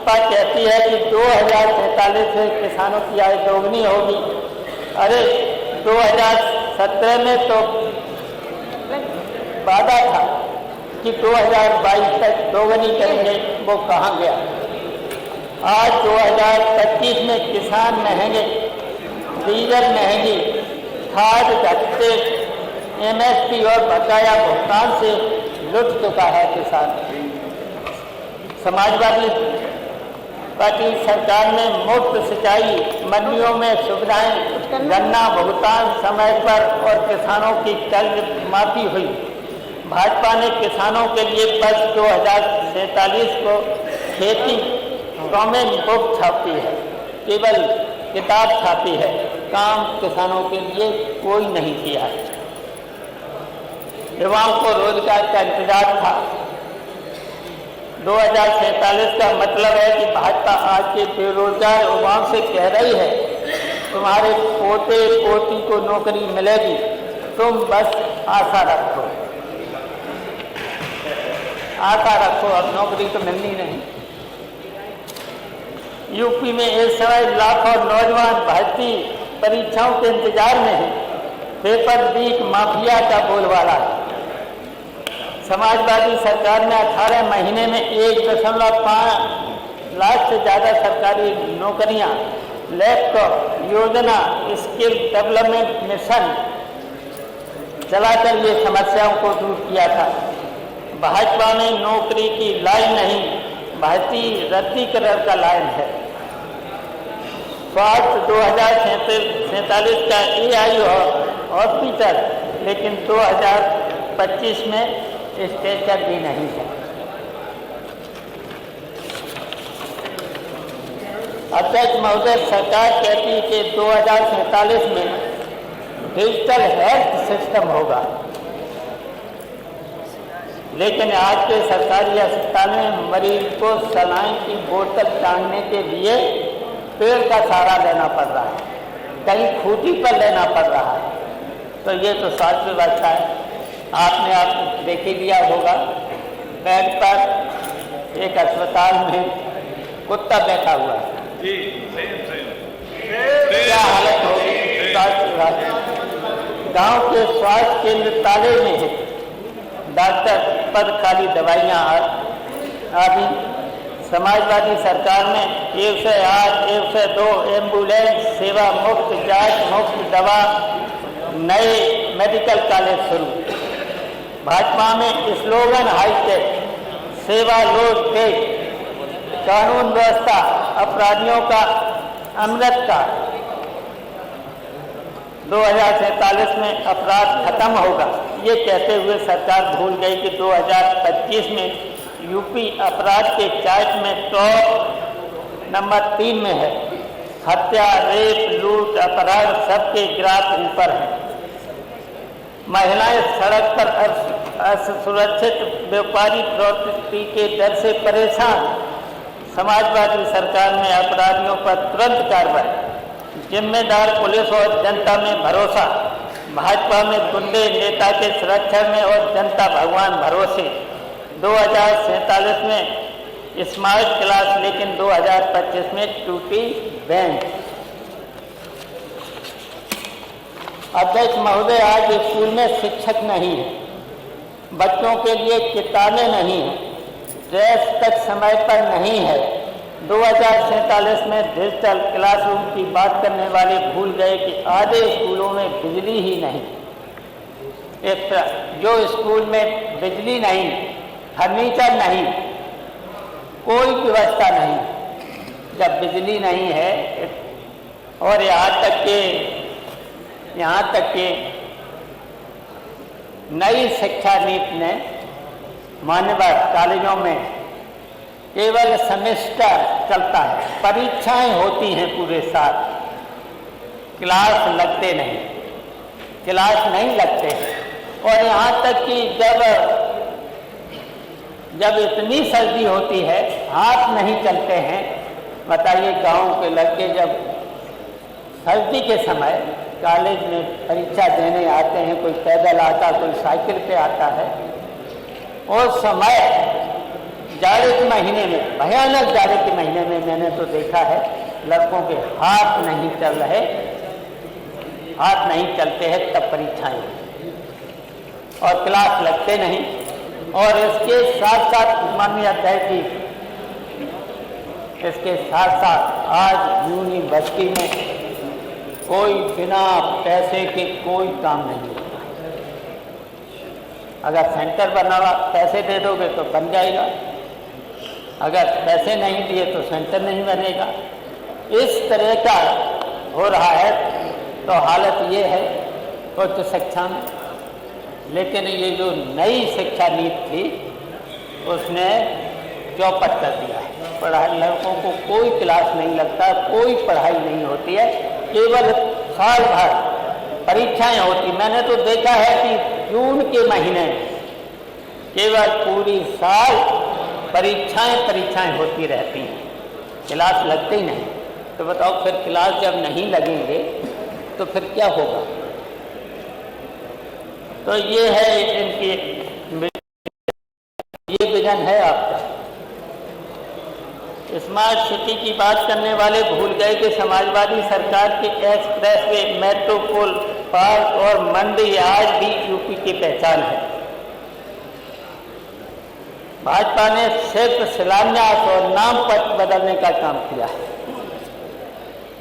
सपा कहती है कि 2043 से किसानों की आय दोगुनी होगी। अरे 2017 में तो वादा था कि 2022 तक दोगुनी करेंगे, वो कहाँ गया। आज 2025 में किसान महंगे, डीजल महंगी, खाद घटते, MSP और बकाया भुगतान से लुट चुका है किसान। समाजवादी पार्टी सरकार ने मुफ्त सिंचाई, मंडियों में सुविधाएं, गन्ना भुगतान समय पर और किसानों की कर्ज माफी हुई। भाजपा ने किसानों के लिए वर्ष 2047 को खेती कॉमन बुक छापी है, केवल किताब छापी है, काम किसानों के लिए कोई नहीं किया है। युवाओं को रोजगार का इंतजार था। 2047 का मतलब है कि भाजपा आज के बेरोजगार युवाओं से कह रही है, तुम्हारे पोते पोती को नौकरी मिलेगी, तुम बस आशा रखो, आशा रखो, अब नौकरी तो मिलनी नहीं। यूपी में इस समय लाखों नौजवान भर्ती परीक्षाओं के इंतजार में है। पेपर लीक माफिया का बोलबाला है। समाजवादी सरकार ने 18 महीने में 1.5 लाख से ज़्यादा सरकारी नौकरियां, लैपटॉप योजना, स्किल डेवलपमेंट मिशन चलाकर ये समस्याओं को दूर किया था। भाजपा में नौकरी की लाइन नहीं, भर्ती रद्दीकरण का लाइन है। स्वास्थ्य 2047 का AI हॉस्पिटल, लेकिन 2025 में स्ट्रेचर भी नहीं है। अध्यक्ष महोदय, सरकार कहती है कि 2047 में डिजिटल हेल्थ सिस्टम होगा, लेकिन आज के सरकारी अस्पताल में मरीज को सलाइन की बोतल टांगने के लिए पेड़ का सहारा लेना पड़ रहा है, कहीं खूंटी पर लेना पड़ रहा है। तो ये तो स्वास्थ्य व्यवस्था है। आपने आप देख ही लिया होगा, बेड पर एक अस्पताल में कुत्ता बैठा हुआ है, क्या हालत होगी स्वास्थ्य विभाग। गांव के स्वास्थ्य केंद्र ताले में है, डॉक्टर पर खाली दवाइयाँ आदि। समाजवादी सरकार ने 108, 102 एम्बुलेंस सेवा, मुफ्त जांच, मुफ्त दवा, नए मेडिकल कॉलेज शुरू। भाजपा में स्लोगन हाईटेक, सेवा लोड टेक, कानून व्यवस्था अपराधियों का अमृत का। 2047 में अपराध खत्म होगा, ये कहते हुए सरकार भूल गई कि 2025 में यूपी अपराध के चार्ट में टॉप नंबर 3 में है। हत्या, रेप, लूट, अपराध सबके ग्राफ ऊपर है। महिलाएं सड़क पर असुरक्षित, व्यापारी प्रवृत्ति के डर से परेशान। समाजवादी सरकार में अपराधियों पर तुरंत कार्रवाई, जिम्मेदार पुलिस और जनता में भरोसा। भाजपा में गुंडे नेता के संरक्षण में और जनता भगवान भरोसे। 2047 में स्मार्ट क्लास, लेकिन 2025 में टूटी बैंक। अध्यक्ष महोदय, आज स्कूल में शिक्षक नहीं है, बच्चों के लिए किताबें नहीं है, ड्रेस तक समय पर नहीं है। 2047 में डिजिटल क्लासरूम की बात करने वाले भूल गए कि आधे स्कूलों में बिजली ही नहीं। जो स्कूल में बिजली नहीं, फर्नीचर नहीं, कोई व्यवस्था नहीं, जब बिजली नहीं है और यहाँ तक के नई शिक्षा नीति ने मान्यवर कॉलेजों में केवल सेमेस्टर चलता है, परीक्षाएं होती हैं पूरे साल, क्लास लगते नहीं, क्लास नहीं लगते। और यहाँ तक कि जब इतनी सर्दी होती है, हाथ नहीं चलते हैं। बताइए, गांव के लड़के जब सर्दी के समय कॉलेज में परीक्षा देने आते हैं, कोई पैदल आता, कोई साइकिल पे आता है, उस समय जाड़े के महीने में, भयानक जाड़े के महीने में मैंने तो देखा है लड़कों के हाथ नहीं चल रहे, हाथ नहीं चलते हैं तब परीक्षाएं और क्लास लगते नहीं। और इसके साथ साथ माननीय अध्यक्ष जी, इसके साथ साथ आज यूनिवर्सिटी में कोई बिना पैसे के कोई काम नहीं होता। अगर सेंटर बना पैसे दे दोगे तो बन जाएगा, अगर पैसे नहीं दिए तो सेंटर नहीं बनेगा। इस तरह का हो रहा है तो हालत ये है उच्च शिक्षा में। लेकिन ये जो नई शिक्षा नीति थी उसने चौपट कर दिया है। पढ़ाई, लड़कों को कोई क्लास नहीं लगता, कोई पढ़ाई नहीं होती है, केवल साल भर परीक्षाएं होती। मैंने तो देखा है कि जून के महीने केवल पूरी साल परीक्षाएं होती रहती हैं, क्लास लगते ही नहीं। तो बताओ फिर क्लास जब नहीं लगेंगे तो फिर क्या होगा? तो ये है इनकी, ये विजन है आपका। स्मार्ट सिटी की बात करने वाले भूल गए कि समाजवादी सरकार के एक्सप्रेसवे, मेट्रो पुल, पार्क और मंडी आज भी यूपी की पहचान है। भाजपा ने सिर्फ शिलान्यास और नाम पत्र बदलने का काम किया है।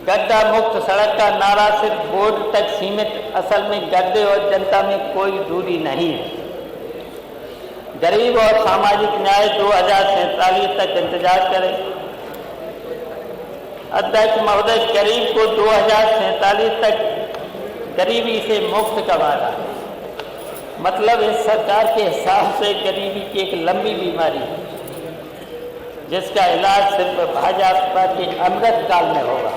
गड्ढा मुक्त सड़क का नारा सिर्फ बोर्ड तक सीमित, असल में गड्ढे और जनता में कोई दूरी नहीं है। गरीब और सामाजिक न्याय 2047 तक इंतजार करें। अध्यक्ष महोदय, गरीब को 2047 तक गरीबी से मुक्त का वादा है। मतलब इस सरकार के हिसाब से गरीबी की एक लंबी बीमारी है जिसका इलाज सिर्फ भाजपा के अमृत काल में होगा।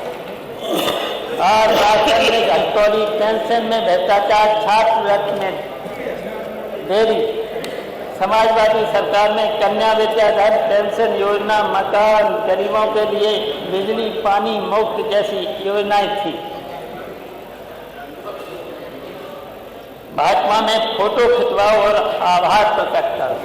और राशन में घटतौली, पेंशन में भ्रष्टाचार, छात्रवृत्ति में देरी। समाजवादी सरकार ने कन्या विद्याधर, पेंशन योजना, मकान, गरीबों के लिए बिजली पानी मुफ्त जैसी योजनाएं थी। भाजपा में फोटो खिंचवाओ और आभार प्रकट करो।